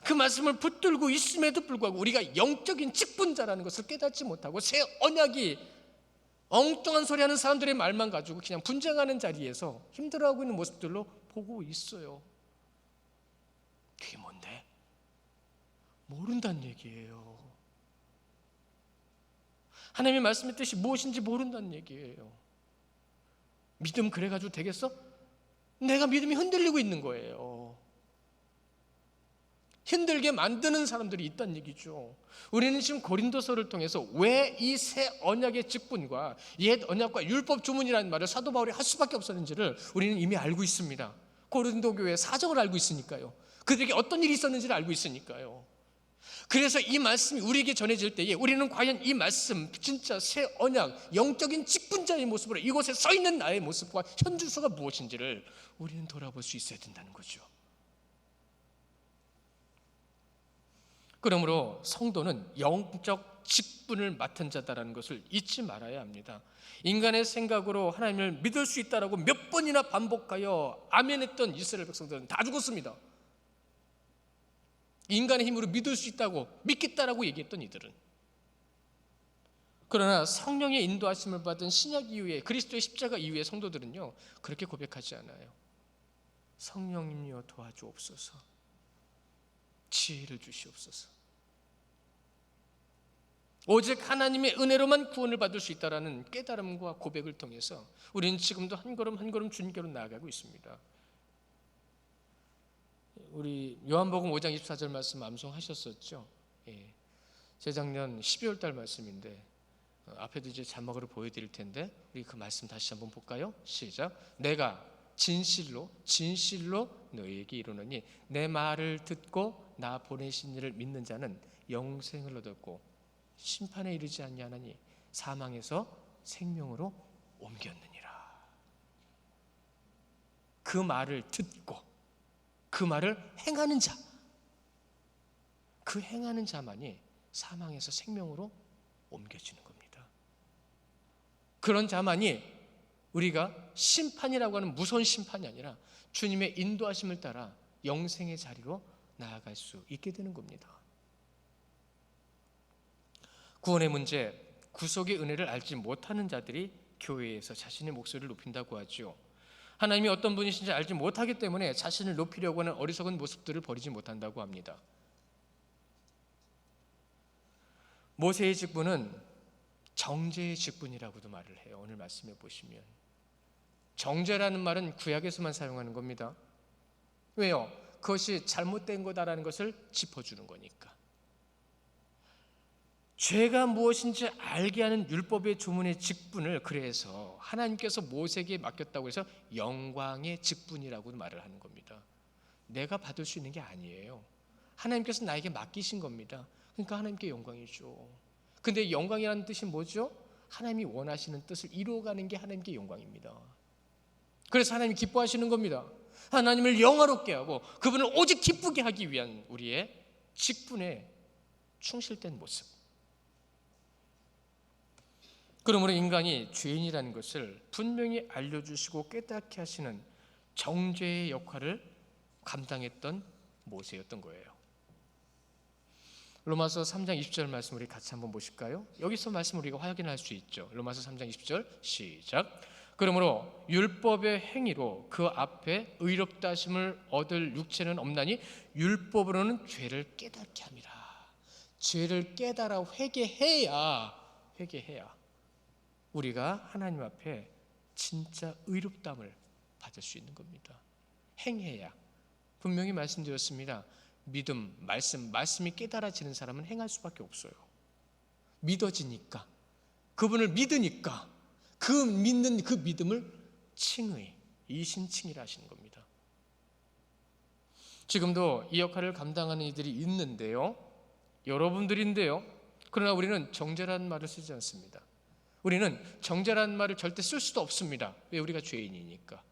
그 말씀을 붙들고 있음에도 불구하고 우리가 영적인 직분자라는 것을 깨닫지 못하고 새 언약이 엉뚱한 소리 하는 사람들의 말만 가지고 그냥 분쟁하는 자리에서 힘들어하고 있는 모습들로 보고 있어요. 그게 뭔데? 모른다는 얘기예요. 하나님의 말씀의 뜻이 무엇인지 모른다는 얘기예요. 믿음 그래가지고 되겠어? 내가 믿음이 흔들리고 있는 거예요. 힘들게 만드는 사람들이 있다는 얘기죠. 우리는 지금 고린도서를 통해서 왜 이 새 언약의 직분과 옛 언약과 율법 조문이라는 말을 사도 바울이 할 수밖에 없었는지를 우리는 이미 알고 있습니다. 고린도 교회의 사정을 알고 있으니까요. 그들에게 어떤 일이 있었는지를 알고 있으니까요. 그래서 이 말씀이 우리에게 전해질 때에 우리는 과연 이 말씀, 진짜 새 언약, 영적인 직분자의 모습으로 이곳에 서 있는 나의 모습과 현주소가 무엇인지를 우리는 돌아볼 수 있어야 된다는 거죠. 그러므로 성도는 영적 직분을 맡은 자다라는 것을 잊지 말아야 합니다. 인간의 생각으로 하나님을 믿을 수 있다라고 몇 번이나 반복하여 아멘했던 이스라엘 백성들은 다 죽었습니다. 인간의 힘으로 믿을 수 있다고, 믿겠다라고 얘기했던 이들은. 그러나 성령의 인도하심을 받은 신약 이후에, 그리스도의 십자가 이후의 성도들은요, 그렇게 고백하지 않아요. 성령님이여 도와주옵소서, 지혜를 주시옵소서. 오직 하나님의 은혜로만 구원을 받을 수 있다라는 깨달음과 고백을 통해서 우리는 지금도 한 걸음 한 걸음 주님께로 나아가고 있습니다. 우리 요한복음 5장 24절 말씀 암송하셨었죠. 예. 재작년 12월 달 말씀인데 앞에도 이제 자막으로 보여드릴 텐데 우리 그 말씀 다시 한번 볼까요? 시작. 내가 진실로 너희에게 이르노니 내 말을 듣고 나 보내신 이를 믿는 자는 영생을 얻었고 심판에 이르지 아니하나니 사망에서 생명으로 옮겼느니라. 그 말을 듣고 그 말을 행하는 자, 그 행하는 자만이 사망에서 생명으로 옮겨지는 겁니다. 그런 자만이 우리가 심판이라고 하는 무서운 심판이 아니라 주님의 인도하심을 따라 영생의 자리로 나아갈 수 있게 되는 겁니다. 구원의 문제, 구속의 은혜를 알지 못하는 자들이 교회에서 자신의 목소리를 높인다고 하죠. 하나님이 어떤 분이신지 알지 못하기 때문에 자신을 높이려고 하는 어리석은 모습들을 버리지 못한다고 합니다. 모세의 직분은 정죄의 직분이라고도 말을 해요. 오늘 말씀해 보시면 정죄라는 말은 구약에서만 사용하는 겁니다. 왜요? 그것이 잘못된 거다라는 것을 짚어주는 거니까. 죄가 무엇인지 알게 하는 율법의 조문의 직분을 그래서 하나님께서 모세에게 맡겼다고 해서 영광의 직분이라고 말을 하는 겁니다. 내가 받을 수 있는 게 아니에요. 하나님께서 나에게 맡기신 겁니다. 그러니까 하나님께 영광이죠. 근데 영광이라는 뜻이 뭐죠? 하나님이 원하시는 뜻을 이루어가는 게 하나님께 영광입니다. 그래서 하나님이 기뻐하시는 겁니다. 하나님을 영화롭게 하고 그분을 오직 기쁘게 하기 위한 우리의 직분에 충실된 모습. 그러므로 인간이 죄인이라는 것을 분명히 알려주시고 깨닫게 하시는 정죄의 역할을 감당했던 모세였던 거예요. 로마서 3장 20절 말씀 우리 같이 한번 보실까요? 여기서 말씀 우리가 확인할 수 있죠. 로마서 3장 20절 시작. 그러므로 율법의 행위로 그 앞에 의롭다 하심을 얻을 육체는 없나니 율법으로는 죄를 깨닫게 합니다. 죄를 깨달아 회개해야 우리가 하나님 앞에 진짜 의롭다함을 받을 수 있는 겁니다. 행해야. 분명히 말씀드렸습니다. 믿음, 말씀이 깨달아지는 사람은 행할 수밖에 없어요. 믿어지니까, 그분을 믿으니까 그 믿는 그 믿음을 칭의, 이신칭의라 하시는 겁니다. 지금도 이 역할을 감당하는 이들이 있는데요, 여러분들인데요. 그러나 우리는 정죄라는 말을 쓰지 않습니다. 우리는 정죄라는 말을 절대 쓸 수도 없습니다. 왜? 우리가 죄인이니까.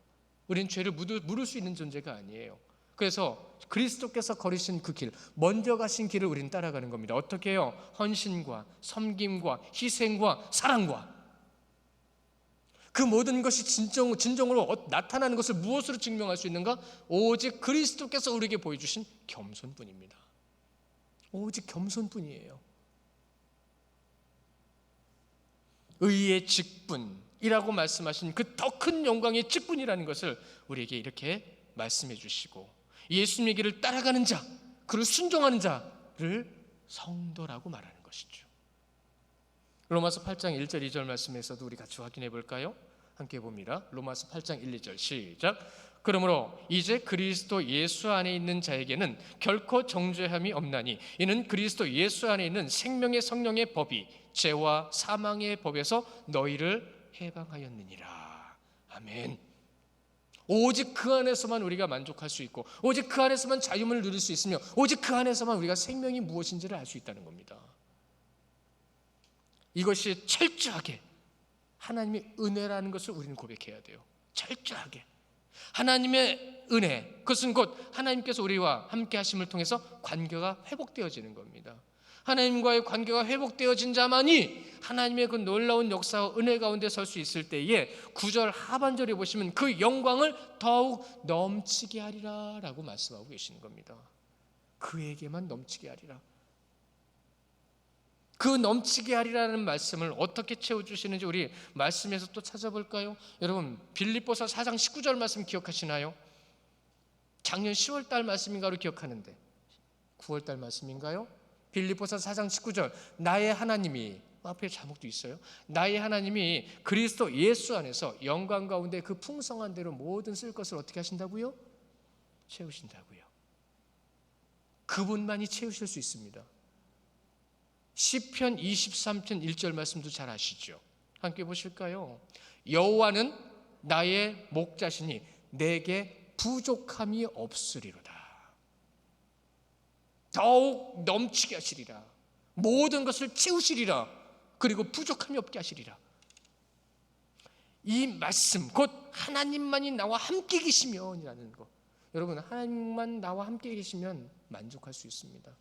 우리는 죄를 물을 수 있는 존재가 아니에요. 그래서 그리스도께서 걸으신 그 길, 먼저 가신 길을 우리는 따라가는 겁니다. 어떻게 해요? 헌신과 섬김과 희생과 사랑과. 그 모든 것이 진정으로 나타나는 것을 무엇으로 증명할 수 있는가? 오직 그리스도께서 우리에게 보여주신 겸손뿐입니다. 오직 겸손뿐이에요. 의의 직분이라고 말씀하신 그 더 큰 영광의 직분이라는 것을 우리에게 이렇게 말씀해 주시고, 예수님의 길을 따라가는 자, 그를 순종하는 자를 성도라고 말하는 것이죠. 로마서 8장 1절 2절 말씀에서도 우리 같이 확인해 볼까요? 함께 봅니다. 로마서 8장 1, 2절 시작. 그러므로 이제 그리스도 예수 안에 있는 자에게는 결코 정죄함이 없나니 이는 그리스도 예수 안에 있는 생명의 성령의 법이 죄와 사망의 법에서 너희를 해방하였느니라. 아멘. 오직 그 안에서만 우리가 만족할 수 있고, 오직 그 안에서만 자유를 누릴 수 있으며, 오직 그 안에서만 우리가 생명이 무엇인지를 알 수 있다는 겁니다. 이것이 철저하게 하나님의 은혜라는 것을 우리는 고백해야 돼요. 철저하게 하나님의 은혜, 그것은 곧 하나님께서 우리와 함께 하심을 통해서 관계가 회복되어지는 겁니다. 하나님과의 관계가 회복되어진 자만이 하나님의 그 놀라운 역사와 은혜 가운데 설 수 있을 때에 9절 하반절에 보시면 그 영광을 더욱 넘치게 하리라 라고 말씀하고 계시는 겁니다. 그에게만 넘치게 하리라. 그 넘치게 하리라는 말씀을 어떻게 채워주시는지 우리 말씀에서 또 찾아볼까요? 여러분, 빌립보서 4장 19절 말씀 기억하시나요? 작년 10월달 말씀인가로 기억하는데 9월달 말씀인가요? 빌립보서 4장 19절, 나의 하나님이, 앞에 자목도 있어요. 나의 하나님이 그리스도 예수 안에서 영광 가운데 그 풍성한 대로 모든 쓸 것을 어떻게 하신다고요? 채우신다고요. 그분만이 채우실 수 있습니다. 시편 23편 1절 말씀도 잘 아시죠? 함께 보실까요? 여호와는 나의 목자시니 내게 부족함이 없으리로다. 더욱 넘치게 하시리라. 모든 것을 채우시리라. 그리고 부족함이 없게 하시리라. 이 말씀, 곧 하나님만이 나와 함께 계시면이라는 거. 여러분, 하나님만 나와 함께 계시면 만족할 수 있습니다.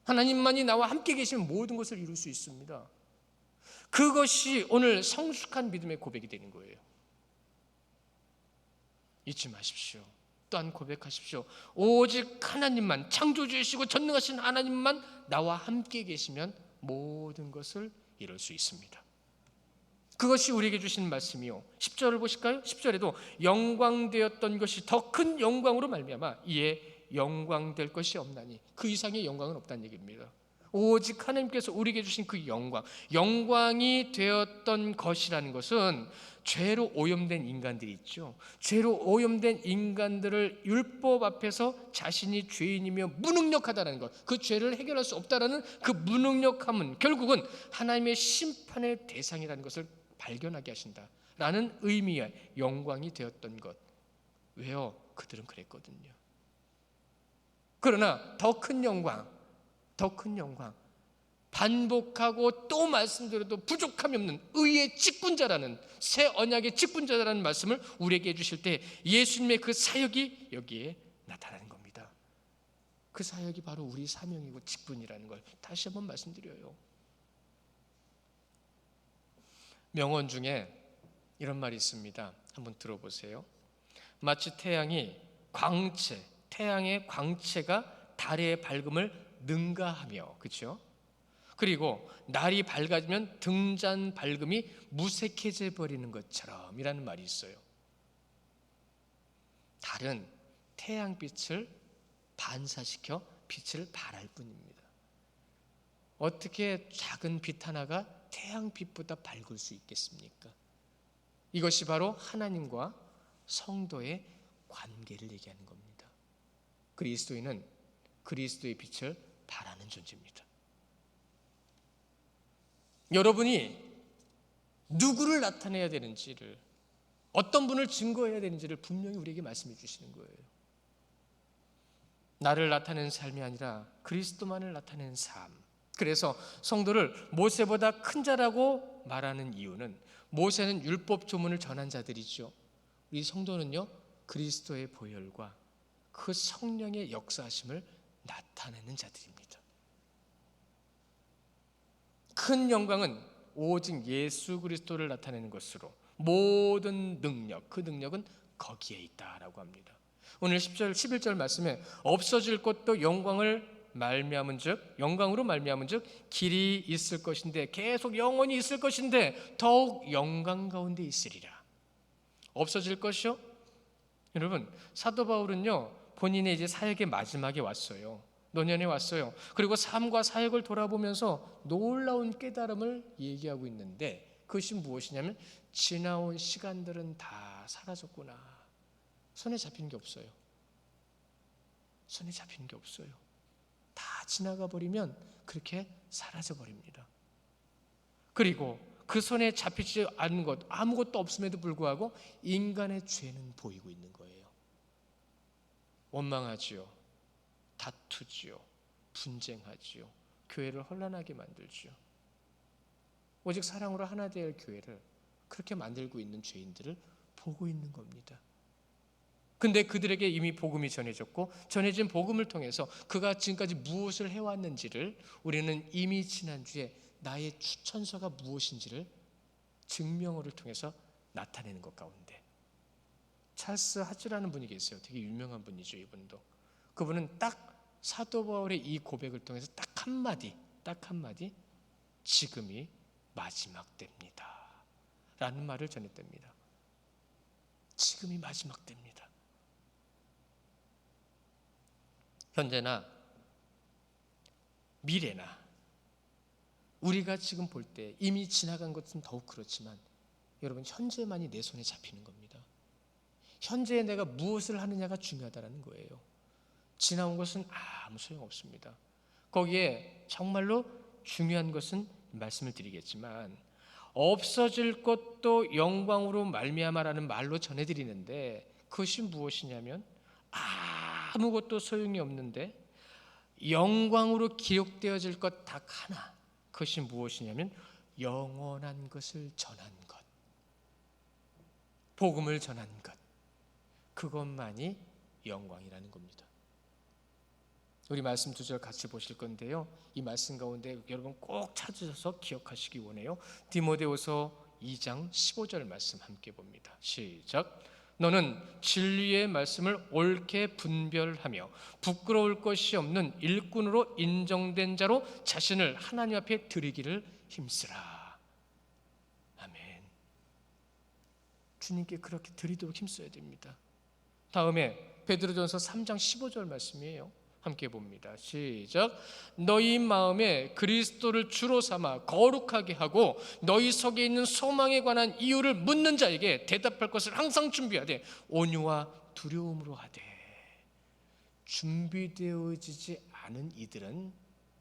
하나님만이 나와 함께 계시면 모든 것을 이룰 수 있습니다. 그것이 오늘 성숙한 믿음의 고백이 되는 거예요. 잊지 마십시오. 또한 고백하십시오. 오직 하나님만, 창조주이시고 전능하신 하나님만 나와 함께 계시면 모든 것을 이룰 수 있습니다. 그것이 우리에게 주신 말씀이요. 10절을 보실까요? 10절에도 영광되었던 것이 더 큰 영광으로 말미암아 이에 영광될 것이 없나니, 그 이상의 영광은 없다는 얘기입니다. 오직 하나님께서 우리에게 주신 그 영광이 되었던 것이라는 것은 죄로 오염된 인간들이 있죠. 죄로 오염된 인간들을 율법 앞에서 자신이 죄인이며 무능력하다는 것, 그 죄를 해결할 수 없다라는 그 무능력함은 결국은 하나님의 심판의 대상이라는 것을 발견하게 하신다라는 의미의 영광이 되었던 것. 왜요? 그들은 그랬거든요. 그러나 더 큰 영광, 반복하고 또 말씀드려도 부족함이 없는 의의 직분자라는, 새 언약의 직분자라는 말씀을 우리에게 해주실 때 예수님의 그 사역이 여기에 나타나는 겁니다. 그 사역이 바로 우리 사명이고 직분이라는 걸 다시 한번 말씀드려요. 명언 중에 이런 말이 있습니다. 한번 들어보세요. 마치 태양의 광채가 달의 밝음을 능가하며, 그렇죠? 그리고 날이 밝아지면 등잔 밝음이 무색해져 버리는 것처럼 이라는 말이 있어요. 달은 태양빛을 반사시켜 빛을 발할 뿐입니다. 어떻게 작은 빛 하나가 태양빛보다 밝을 수 있겠습니까? 이것이 바로 하나님과 성도의 관계를 얘기하는 겁니다. 그리스도인은 그리스도의 빛을 발하는 존재입니다. 여러분이 누구를 나타내야 되는지를, 어떤 분을 증거해야 되는지를 분명히 우리에게 말씀해 주시는 거예요. 나를 나타내는 삶이 아니라 그리스도만을 나타내는 삶. 그래서 성도를 모세보다 큰 자라고 말하는 이유는, 모세는 율법 조문을 전한 자들이죠. 우리 성도는요, 그리스도의 보혈과 그 성령의 역사하심을 나타내는 자들입니다. 큰 영광은 오직 예수 그리스도를 나타내는 것으로 모든 능력, 그 능력은 거기에 있다라고 합니다. 오늘 10절, 11절 말씀에 없어질 것도 영광으로 말미암은즉 길이 있을 것인데, 계속 영원히 있을 것인데 더욱 영광 가운데 있으리라. 없어질 것이요? 여러분, 사도 바울은요, 본인의 이제 사역의 마지막에 왔어요. 노년에 왔어요. 그리고 삶과 사역을 돌아보면서 놀라운 깨달음을 얘기하고 있는데, 그것이 무엇이냐면 지나온 시간들은 다 사라졌구나. 손에 잡히는 게 없어요. 손에 잡히는 게 없어요. 다 지나가 버리면 그렇게 사라져 버립니다. 그리고 그 손에 잡히지 않은 것, 아무것도 없음에도 불구하고 인간의 죄는 보이고 있는 거예요. 원망하지요. 다투지요. 분쟁하지요. 교회를 혼란하게 만들지요. 오직 사랑으로 하나 될 교회를 그렇게 만들고 있는 죄인들을 보고 있는 겁니다. 근데 그들에게 이미 복음이 전해졌고, 전해진 복음을 통해서 그가 지금까지 무엇을 해왔는지를 우리는 이미 지난주에 나의 추천서가 무엇인지를 증명어를 통해서 나타내는 것 가운데, 찰스 하츠라는 분이 계세요. 되게 유명한 분이죠. 이분도. 그분은 딱 사도 바울의 이 고백을 통해서 딱 한마디 지금이 마지막 때입니다 라는 말을 전했답니다. 지금이 마지막 때입니다. 현재나 미래나 우리가 지금 볼 때 이미 지나간 것은 더욱 그렇지만, 여러분, 현재만이 내 손에 잡히는 겁니다. 현재에 내가 무엇을 하느냐가 중요하다는 거예요. 지나온 것은 아무 소용없습니다. 거기에 정말로 중요한 것은 말씀을 드리겠지만, 없어질 것도 영광으로 말미암아라는 말로 전해드리는데, 그것이 무엇이냐면 아무것도 소용이 없는데 영광으로 기록되어질 것 딱 하나, 그것이 무엇이냐면 영원한 것을 전한 것, 복음을 전한 것, 그것만이 영광이라는 겁니다. 우리 말씀 2절 같이 보실 건데요, 이 말씀 가운데 여러분 꼭 찾으셔서 기억하시기 원해요. 디모데후서 2장 15절 말씀 함께 봅니다. 시작. 너는 진리의 말씀을 옳게 분별하며 부끄러울 것이 없는 일꾼으로 인정된 자로 자신을 하나님 앞에 드리기를 힘쓰라. 아멘. 주님께 그렇게 드리도록 힘써야 됩니다. 다음에 베드로전서 3장 15절 말씀이에요. 함께 봅니다. 시작. 너희 마음에 그리스도를 주로 삼아 거룩하게 하고 너희 속에 있는 소망에 관한 이유를 묻는 자에게 대답할 것을 항상 준비하되 온유와 두려움으로 하되. 준비되어지지 않은 이들은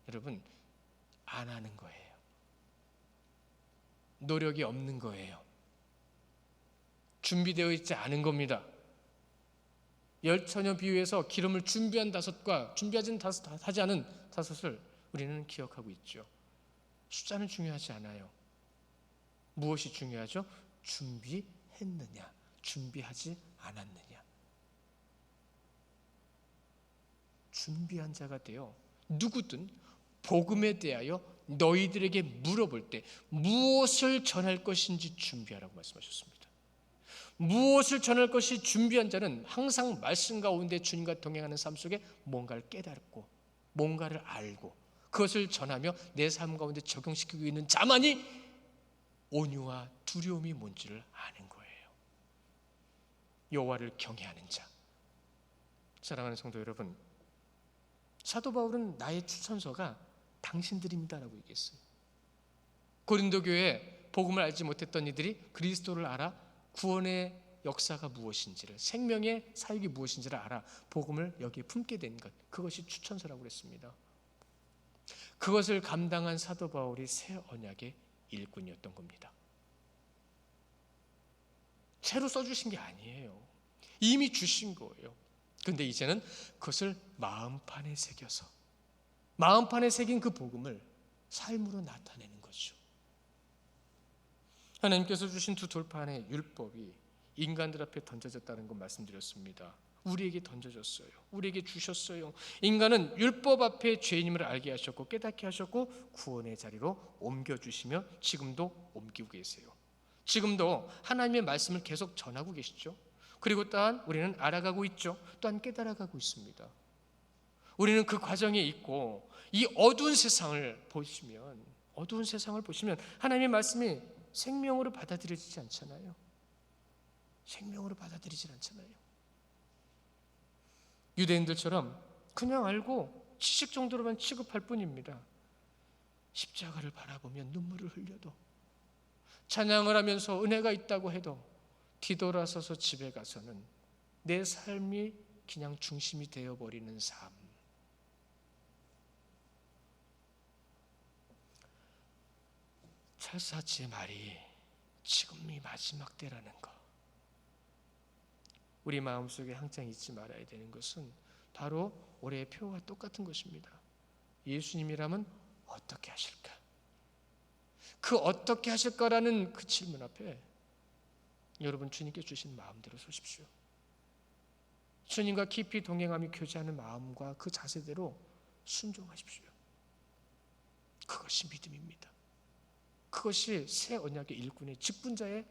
여러분 안 하는 거예요. 노력이 없는 거예요. 준비되어 있지 않은 겁니다. 열처녀 비유에서 기름을 준비한 다섯과 준비하지 않은 다섯을 우리는 기억하고 있죠. 숫자는 중요하지 않아요. 무엇이 중요하죠? 준비했느냐, 준비하지 않았느냐. 준비한 자가 되어 누구든 복음에 대하여 너희들에게 물어볼 때 무엇을 전할 것인지 준비하라고 말씀하셨습니다. 무엇을 전할 것이 준비한 자는 항상 말씀 가운데 주님과 동행하는 삶 속에 뭔가를 깨닫고 뭔가를 알고 그것을 전하며 내 삶 가운데 적용시키고 있는 자만이 온유와 두려움이 뭔지를 아는 거예요. 여호와를 경외하는 자. 사랑하는 성도 여러분, 사도 바울은 나의 추천서가 당신들입니다라고 얘기했어요. 고린도 교회에 복음을 알지 못했던 이들이 그리스도를 알아 구원의 역사가 무엇인지를, 생명의 사역이 무엇인지를 알아 복음을 여기에 품게 된 것, 그것이 추천서라고 그랬습니다. 그것을 감당한 사도 바울이 새 언약의 일꾼이었던 겁니다. 새로 써주신 게 아니에요. 이미 주신 거예요. 그런데 이제는 그것을 마음판에 새겨서 마음판에 새긴 그 복음을 삶으로 나타내는 거죠. 하나님께서 주신 두 돌판의 율법이 인간들 앞에 던져졌다는 것 말씀드렸습니다. 우리에게 던져졌어요. 우리에게 주셨어요. 인간은 율법 앞에 죄인임을 알게 하셨고 깨닫게 하셨고 구원의 자리로 옮겨주시며 지금도 옮기고 계세요. 지금도 하나님의 말씀을 계속 전하고 계시죠. 그리고 또한 우리는 알아가고 있죠. 또한 깨달아가고 있습니다. 우리는 그 과정에 있고 이 어두운 세상을 보시면 하나님의 말씀이 생명으로 받아들여지지 않잖아요. 생명으로 받아들이지 않잖아요. 유대인들처럼 그냥 알고 지식 정도로만 취급할 뿐입니다. 십자가를 바라보면 눈물을 흘려도, 찬양을 하면서 은혜가 있다고 해도 뒤돌아서서 집에 가서는 내 삶이 그냥 중심이 되어버리는 삶. 847의 말이 지금이 마지막 때라는 거, 우리 마음속에 항상 잊지 말아야 되는 것은 바로 올해의 표와 똑같은 것입니다. 예수님이라면 어떻게 하실까? 그 어떻게 하실까라는 그 질문 앞에 여러분 주님께 주신 마음대로 서십시오. 주님과 깊이 동행하며 교제하는 마음과 그 자세대로 순종하십시오. 그것이 믿음입니다. 그것이 새 언약의 일꾼의 직분자의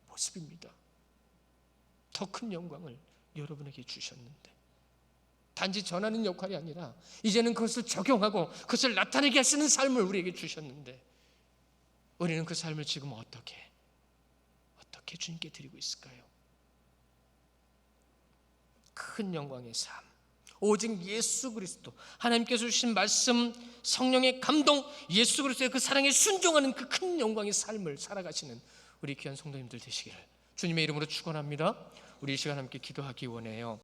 모습입니다. 더 큰 영광을 여러분에게 주셨는데 단지 전하는 역할이 아니라 이제는 그것을 적용하고 그것을 나타내게 하시는 삶을 우리에게 주셨는데 우리는 그 삶을 지금 어떻게 주님께 드리고 있을까요? 큰 영광의 삶, 오직 예수 그리스도, 하나님께서 주신 말씀, 성령의 감동, 예수 그리스도의 그 사랑에 순종하는 그 큰 영광의 삶을 살아가시는 우리 귀한 성도님들 되시기를 주님의 이름으로 축원합니다. 우리 이 시간 함께 기도하기 원해요.